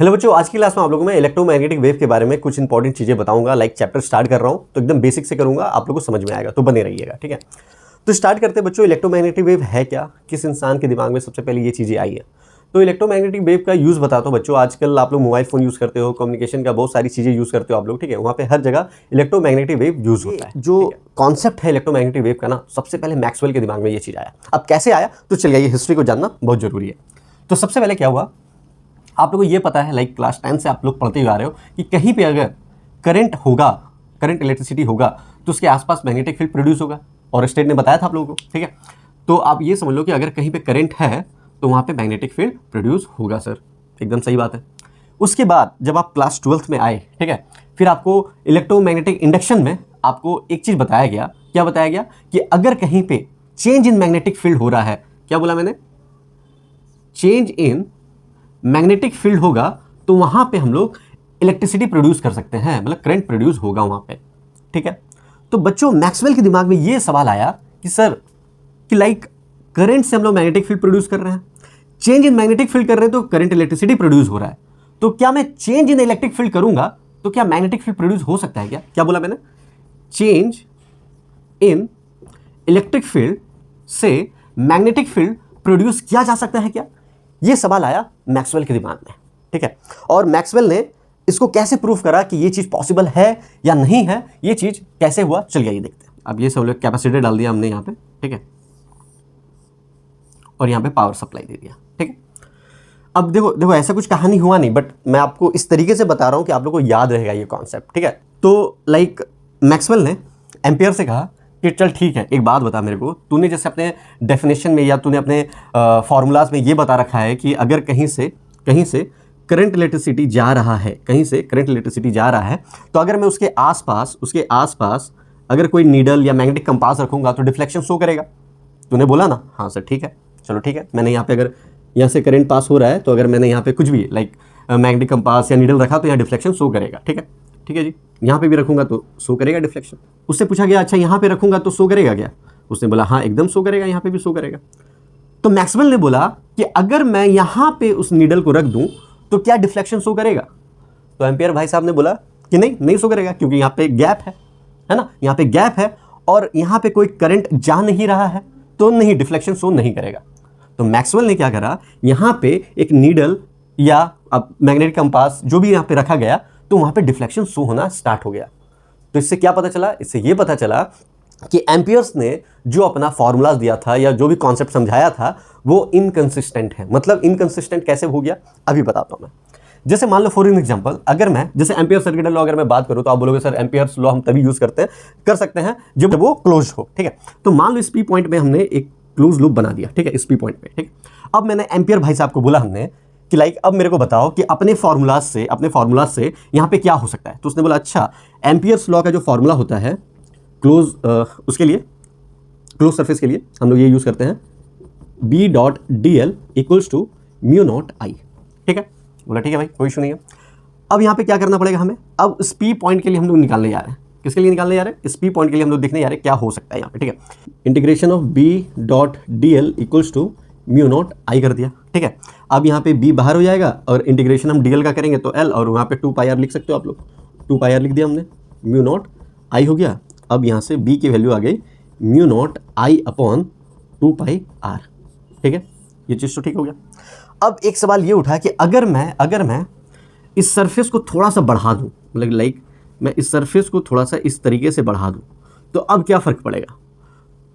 Hello बच्चों, आज की क्लास में आप लोगों में इलेक्ट्रोमैग्नेटिक वेव के बारे में कुछ इंपॉर्टेंट चीजें बताऊंगा। लाइक चैप्टर स्टार्ट कर रहा हूं तो एकदम बेसिक से करूंगा, आप लोगों को समझ में आएगा, तो बने रहिएगा, ठीक है। तो स्टार्ट करते हैं बच्चों। इलेक्ट्रोमैग्नेटिक वेव है क्या, किस इंसान के दिमाग में सबसे पहले ये चीजें आई है। तो इलेक्ट्रोमैग्नेटिक वेव का यूज बताता हूं बच्चों। आजकल आप लोग मोबाइल फोन यूज करते हो, कम्युनिकेशन का बहुत सारी चीजें यूज करते हो आप लोग, ठीक है। वहां पे हर जगह इलेक्ट्रोमैग्नेटिक वेव यूज होता है। जो कॉन्सेप्ट है इलेक्ट्रोमैग्नेटिक वेव का ना, सबसे पहले मैक्सवेल के दिमाग में ये चीज आया। अब कैसे आया तो चलिए, ये हिस्ट्री को जानना बहुत जरूरी है। तो सबसे पहले क्या हुआ, आप लोगों को ये पता है, लाइक क्लास 10 से आप लोग पढ़ते हुए आ रहे हो कि कहीं पे अगर करंट होगा, करंट इलेक्ट्रिसिटी होगा, तो उसके आसपास मैग्नेटिक फील्ड प्रोड्यूस होगा। और स्टेट ने बताया था आप लोगों को, ठीक है। तो आप ये समझ लो कि अगर कहीं पे करंट है तो वहाँ पे मैग्नेटिक फील्ड प्रोड्यूस होगा सर, एकदम सही बात है। उसके बाद जब आप क्लास 12th में आए, ठीक है, फिर आपको इलेक्ट्रोमैग्नेटिक इंडक्शन में आपको एक चीज़ बताया गया। क्या बताया गया कि अगर कहीं पे चेंज इन मैग्नेटिक फील्ड हो रहा है, क्या बोला मैंने, चेंज इन मैग्नेटिक फील्ड होगा तो वहां पे हम लोग इलेक्ट्रिसिटी प्रोड्यूस कर सकते हैं, मतलब करंट प्रोड्यूस होगा वहां पे, ठीक है। तो बच्चों मैक्सवेल के दिमाग में ये सवाल आया कि सर, कि लाइक करंट से हम लोग मैग्नेटिक फील्ड प्रोड्यूस कर रहे हैं, चेंज इन मैग्नेटिक फील्ड कर रहे हैं तो करंट इलेक्ट्रिसिटी प्रोड्यूस हो रहा है, तो क्या मैं चेंज इन इलेक्ट्रिक फील्ड करूंगा तो क्या मैग्नेटिक फील्ड प्रोड्यूस हो सकता है क्या। क्या बोला मैंने, चेंज इन इलेक्ट्रिक फील्ड से मैग्नेटिक फील्ड प्रोड्यूस किया जा सकता है क्या। ये सवाल आया मैक्सवेल के दिमाग में, ठीक है। और मैक्सवेल ने इसको कैसे प्रूफ करा कि ये चीज पॉसिबल है या नहीं है, ये चीज कैसे हुआ, चलिए ये देखते हैं। अब ये सब लोग कैपेसिटर डाल दिया हमने यहाँ पे, ठीक है, और यहाँ पे पावर सप्लाई दे दिया, ठीक है। अब देखो देखो, ऐसा कुछ कहानी हुआ नहीं, बट मैं आपको इस तरीके से बता रहा हूँ कि आप लोग को याद रहेगा ये कॉन्सेप्ट, ठीक है। तो लाइक मैक्सवेल ने एम्पियर से कहा कि चल ठीक है, एक बात बता मेरे को, तूने जैसे अपने डेफिनेशन में या तूने अपने फार्मूलाज में ये बता रखा है कि अगर कहीं से करंट इलेक्ट्रिसिटी जा रहा है, कहीं से करंट इलेक्ट्रिसिटी जा रहा है, तो अगर मैं उसके आसपास अगर कोई नीडल या मैग्नेटिक कंपास रखूंगा तो डिफ्लेक्शन शो करेगा। तूने बोला ना, हाँ सर ठीक है, चलो ठीक है। मैंने यहाँ पे अगर यहाँ से करंट पास हो रहा है तो अगर मैंने यहाँ पे कुछ भी लाइक मैग्नेटिक कंपास या नीडल रखा तो यहाँ डिफ्लेक्शन शो करेगा, ठीक है, ठीक है जी। यहाँ पे भी रखूंगा तो शो करेगा डिफ्लेक्शन। उससे पूछा गया अच्छा यहाँ पे रखूंगा तो शो करेगा क्या, उसने बोला हाँ एकदम शो करेगा, यहाँ पे भी शो करेगा। तो मैक्सवेल ने बोला कि अगर मैं यहाँ पे उस नीडल को रख दूं तो क्या डिफ्लेक्शन शो करेगा। तो एम्पियर भाई साहब ने बोला कि नहीं शो करेगा, क्योंकि यहाँ पे गैप है ना, यहाँ पे गैप है और यहाँ पे कोई करंट जा नहीं रहा है, तो नहीं, डिफ्लेक्शन शो नहीं करेगा। तो मैक्सवेल ने क्या करा, यहाँ पे एक नीडल या अब मैग्नेटिक कंपास जो भी यहाँ पे रखा गया, तो वहाँ पे डिफ्लेक्शन शो होना स्टार्ट हो गया। तो इससे क्या पता चला, इससे ये पता चला कि एम्पियर्स ने जो अपना फॉर्मूला दिया था या जो भी कॉन्सेप्ट समझाया था वो इनकंसिस्टेंट है। मतलब इनकंसिस्टेंट कैसे हो गया अभी बताता हूँ मैं। जैसे मान लो फॉर एन एग्जांपल, अगर मैं जैसे एम्पियर सर्किट लॉ अगर मैं बात करूँ तो आप बोलोगे सर एम्पियर्स लॉ हम तभी यूज कर सकते हैं जब वो क्लोज हो, ठीक है। तो मान लो इस पी पॉइंट में हमने एक क्लोज लूप बना दिया, ठीक है, इस पी पॉइंट पे, ठीक। अब मैंने एम्पियर भाई साहब को बोला हमने कि लाइक अब मेरे को बताओ कि अपने फॉर्मूलाज से यहाँ पे क्या हो सकता है। तो उसने बोला अच्छा, एम्पियर्स लॉ का जो फॉर्मूला होता है क्लोज उसके लिए, क्लोज सरफेस के लिए हम लोग ये यूज करते हैं B.dl equals to mu naught I, ठीक है। बोला ठीक है भाई, कोई इशू नहीं है। अब यहाँ पे क्या करना पड़ेगा हमें, अब इस पी पॉइंट के लिए हम लोग निकालने जा रहे हैं। किसके लिए निकालने जा रहे हैं, इस पी पॉइंट के लिए हम लोग देखने जा रहे हैं क्या हो सकता है यहाँ पे, ठीक है। Integration of B.dl equals to mu naught I कर दिया, ठीक है। अब यहाँ पे B बाहर हो जाएगा और इंटीग्रेशन हम dl का करेंगे तो L, और वहाँ पे 2πr लिख सकते हो आप लोग, 2πr लिख दिया हमने, म्यू नॉट आई हो गया। अब यहाँ से B की वैल्यू आ गई म्यू नॉट आई अपॉन 2πr, ठीक है। ये चीज़ तो ठीक हो गया। अब एक सवाल ये उठा कि अगर मैं इस सरफेस को थोड़ा सा बढ़ा दूँ, मतलब लाइक मैं इस सरफेस को थोड़ा सा इस तरीके से बढ़ा दूँ तो अब क्या फ़र्क पड़ेगा।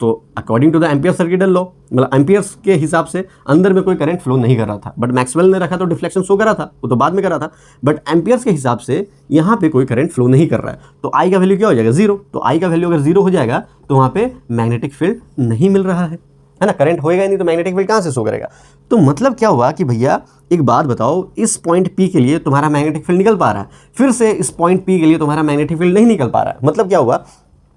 तो according to the ampere circuit law, मतलब एम्पियर्स के हिसाब से अंदर में कोई करंट फ्लो नहीं कर रहा था, बट मैक्सवेल ने रखा तो डिफ्लेक्शन शो करा था, वो तो बाद में करा था, बट एम्पियर्स के हिसाब से यहाँ पे कोई करंट फ्लो नहीं कर रहा है। तो आई का वैल्यू क्या हो जाएगा, जीरो। तो आई का वैल्यू अगर जीरो हो जाएगा तो वहाँ पे मैग्नेटिक फील्ड नहीं मिल रहा है ना, करंट होएगा ही नहीं तो मैग्नेटिक फील्ड कहाँ से शो करेगा। तो मतलब क्या हुआ कि भैया एक बात बताओ, इस पॉइंट पी के लिए तुम्हारा मैग्नेटिक फील्ड निकल पा रहा है, फिर से इस पॉइंट पी के लिए तुम्हारा मैग्नेटिक फील्ड नहीं निकल पा रहा है। मतलब क्या हुआ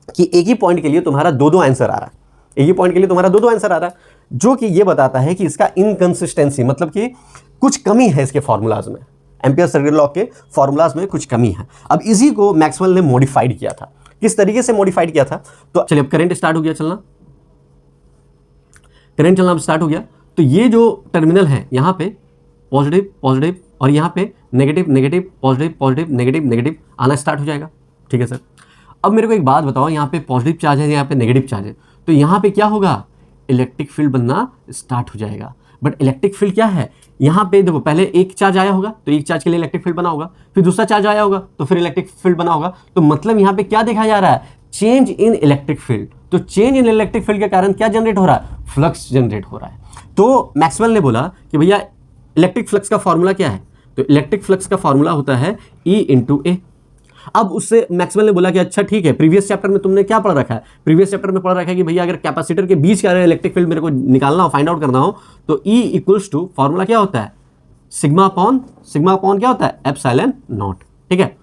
कि एक ही पॉइंट के लिए तुम्हारा दो आंसर आ रहा है, एक ही पॉइंट के लिए तुम्हारा दो आंसर आ रहा है, जो कि ये बताता है कि इसका इनकंसिस्टेंसी, मतलब कि कुछ कमी है इसके फॉर्मूलाज में, एम्पियर सर्किट लॉ के फॉर्मूलाज में कुछ कमी है। अब इसी को मैक्सवेल ने मॉडिफाइड किया था। किस तरीके से मॉडिफाइड किया था, तो चलिए अब करंट स्टार्ट हो गया चलना, करंट चलना अब स्टार्ट हो गया। तो ये जो टर्मिनल है यहाँ पे पॉजिटिव और यहाँ पे negative negative positive positive negative negative आना स्टार्ट हो जाएगा। ठीक है सर। अब मेरे को एक बात बताओ, यहाँ पे पॉजिटिव चार्ज है, यहाँ पे नेगेटिव चार्ज है, तो यहाँ पे क्या होगा, इलेक्ट्रिक फील्ड बनना स्टार्ट हो जाएगा। बट इलेक्ट्रिक फील्ड क्या है, यहाँ पे देखो पहले एक चार्ज आया होगा तो एक चार्ज के लिए इलेक्ट्रिक फील्ड बना होगा, फिर दूसरा चार्ज आया होगा तो फिर इलेक्ट्रिक फील्ड बना होगा। तो मतलब यहाँ पे क्या देखा जा रहा है, चेंज इन इलेक्ट्रिक फील्ड। तो चेंज इन इलेक्ट्रिक फील्ड के कारण क्या जनरेट हो रहा है, फ्लक्स जनरेट हो रहा है। तो मैक्सवेल ने बोला कि भैया इलेक्ट्रिक फ्लक्स का फॉर्मूला क्या है, तो इलेक्ट्रिक फ्लक्स का फॉर्मूला होता है E × A। अब उससे मैक्सवेल ने बोला कि अच्छा ठीक है, प्रीवियस चैप्टर में तुमने क्या पढ़ रखा है, प्रीवियस चैप्टर में पढ़ रखा है कि भैया अगर कैपेसिटर के बीच का इलेक्ट्रिक फील्ड मेरे को निकालना हो, फाइंड आउट करना हो, तो E = फॉर्मूला क्या होता है, सिग्मा अपॉन क्या होता है, एप्सिलॉन नॉट। ठीक है,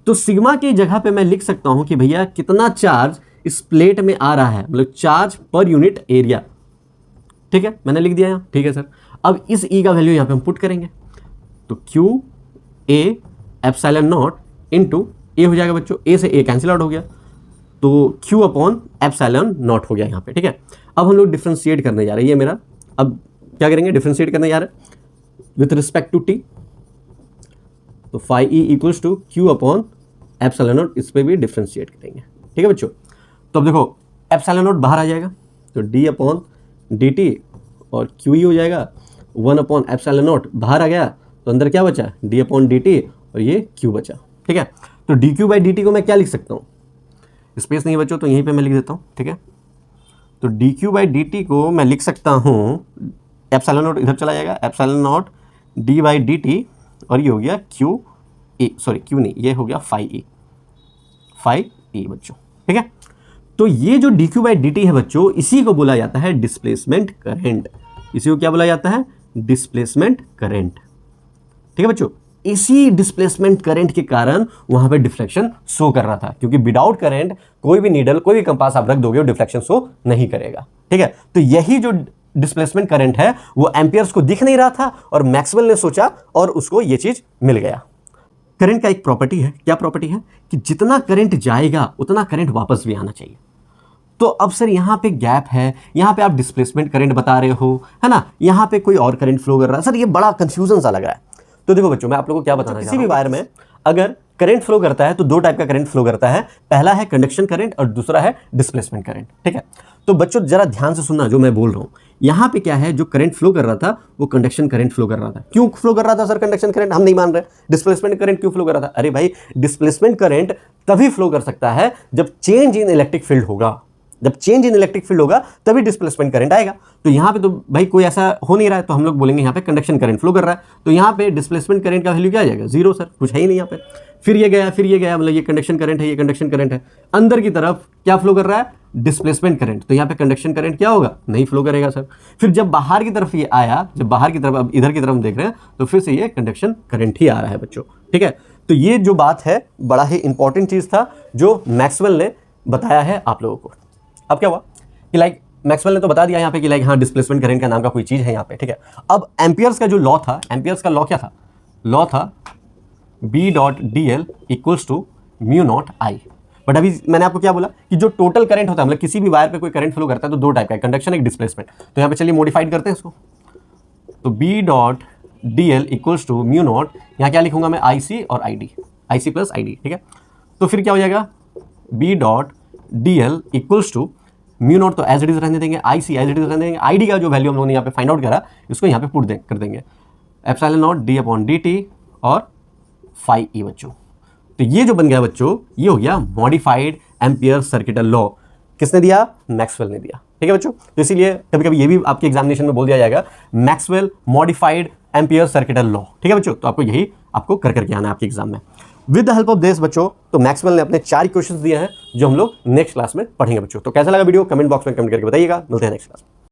तो सिग्मा की जगह पे मैं लिख सकता हूं कि भैया कितना चार्ज इस प्लेट में आ रहा है, मतलब चार्ज पर यूनिट एरिया। ठीक है, मैंने लिख दिया यहाँ। ठीक है सर। अब इस E का वैल्यू यहाँ पे हम पुट करेंगे, तो QA epsilon not into A हो जाएगा बच्चों, A से A कैंसिल आउट हो गया, तो Q अपॉन एप्सिलॉन नॉट हो गया यहाँ पे। ठीक है, अब हम लोग डिफ्रेंशिएट करने जा रहे हैं, ये मेरा अब क्या करेंगे, डिफ्रेंशिएट करने जा रहे हैं विथ रिस्पेक्ट टू T। तो phi E = Q upon epsilon not, इस पर भी डिफ्रेंशिएट करेंगे। ठीक है बच्चों, तो अब देखो एप्सिलॉन नॉट बाहर आ जाएगा, तो d/dt और QE हो जाएगा 1 एप्सिलॉन नॉट, बाहर आ गया तो अंदर क्या बचा, d/dt और ये Q बचा। ठीक है, तो dQ/dt को मैं क्या लिख सकता हूँ, स्पेस नहीं बच्चों तो यहीं पे मैं लिख देता हूँ। ठीक है, तो dQ/dt को मैं लिख सकता हूँ, एप्सिलॉन नॉट इधर चला जाएगा, एप्सिलॉन नॉट d/dt और ये हो गया QE, सॉरी Q नहीं, ये हो गया phi E बच्चों। ठीक है, तो ये जो dQ/dt है बच्चों, इसी को बोला जाता है डिस्प्लेसमेंट करंट। इसी को क्या बोला जाता है, डिस्प्लेसमेंट करंट। ठीक है बच्चों, इसी डिस्प्लेसमेंट करंट के कारण वहां पे डिफ्लेक्शन शो कर रहा था, क्योंकि विदाउट करंट कोई भी नीडल कोई भी कंपास आप रख दोगे वो डिफ्लेक्शन शो नहीं करेगा। ठीक है, तो यही जो डिस्प्लेसमेंट करंट है वो एम्पियर्स को दिख नहीं रहा था और मैक्सवेल ने सोचा और उसको ये चीज मिल गया। करंट का एक प्रॉपर्टी है, क्या प्रॉपर्टी है, कि जितना करंट जाएगा उतना करंट वापस भी आना चाहिए। तो अब सर यहाँ पे गैप है, यहाँ पे आप डिस्प्लेसमेंट करंट बता रहे हो, है ना, यहाँ पे कोई और करंट फ्लो कर रहा है, सर ये बड़ा कंफ्यूजन सा लग रहा है। तो देखो बच्चों, मैं आप लोगों को क्या बताना चाहता हूं, किसी भी वायर में अगर करंट फ्लो करता है तो दो टाइप का करंट फ्लो करता है, पहला है कंडक्शन करंट और दूसरा है डिस्प्लेसमेंट करंट। ठीक है, तो बच्चों जरा ध्यान से सुनना जो मैं बोल रहा हूँ। यहाँ पे क्या है, जो करंट फ्लो कर रहा था वो कंडक्शन करंट फ्लो कर रहा था। क्यों फ्लो कर रहा था सर कंडक्शन करंट, हम नहीं मान रहे। डिस्प्लेसमेंट करंट क्यों फ्लो कर रहा था, अरे भाई डिस्प्लेसमेंट करंट तभी फ्लो कर सकता है जब चेंज इन इलेक्ट्रिक फील्ड होगा, जब चेंज इन इलेक्ट्रिक फील्ड होगा तभी डिस्प्लेसमेंट करंट आएगा। तो यहाँ पे तो भाई कोई ऐसा हो नहीं रहा है, तो हम लोग बोलेंगे यहाँ पे कंडक्शन करंट फ्लो कर रहा है, तो यहाँ पे डिस्प्लेसमेंट करंट का वैल्यू क्या आ जाएगा, 0 सर, कुछ है ही नहीं यहाँ पे। फिर ये गया, मतलब ये कंडक्शन करंट है, ये कंडक्शन करंट है, अंदर की तरफ क्या फ्लो कर रहा है, डिस्प्लेसमेंट करंट, तो यहाँ पे कंडक्शन करंट क्या होगा, नहीं फ्लो करेगा सर। फिर जब बाहर की तरफ ये आया, जब बाहर की तरफ अब इधर की तरफ हम देख रहे हैं तो फिर से ये कंडक्शन करंट ही आ रहा है बच्चों। ठीक है, तो ये जो बात है बड़ा ही इंपॉर्टेंट चीज था जो मैक्सवेल ने बताया है आप लोगों को। अब क्या हुआ कि लाइक मैक्सवेल ने तो बता दिया यहाँ पे कि लाइक हाँ डिस्प्लेसमेंट करंट का नाम का कोई चीज है यहाँ पे। ठीक है, अब एम्पियर्स का जो लॉ था, एम्पियर्स का लॉ क्या था, लॉ था B.dl = μ0I। बट अभी मैंने आपको क्या बोला कि जो टोटल करंट होता है, मतलब किसी भी वायर पे कोई करंट फ्लो करता है तो दो टाइप का है, कंडक्शन एक डिस्प्लेसमेंट। तो यहाँ पे चलिए मॉडिफाइड करते हैं इसको, तो B.dl = μ0, यहाँ क्या लिखूंगा मैं, IC और ID, IC + ID। ठीक है, तो फिर क्या हो जाएगा, B.dl = μ0 तो एज इट इज रहने देंगे, IC एज इट इज रहने देंगे, ID का जो वैल्यू हम लोगों ने यहाँ पे फाइंड आउट करा इसको यहाँ पे पुट कर देंगे, ε0 d/dt और phi E बच्चों। तो ये जो बन गया बच्चों, ये हो गया मॉडिफाइड एम्पियर सर्किटल लॉ। किसने दिया, मैक्सवेल ने दिया। ठीक है बच्चों, तो इसीलिए कभी कभी ये भी आपके एग्जामिनेशन में बोल दिया जाएगा, Maxwell modified ampere circuital law. ठीक है बच्चों, तो आपको यही आपको कर करके आना है आपके एग्जाम में with the help of this बच्चों। तो मैक्सवेल ने अपने 4 क्वेश्चंस दिए हैं जो हम लोग नेक्स्ट क्लास में पढ़ेंगे बच्चों। तो कैसा लगा वीडियो, कमेंट बॉक्स में कमेंट करके बताइएगा। मिलते हैं नेक्स्ट क्लास में।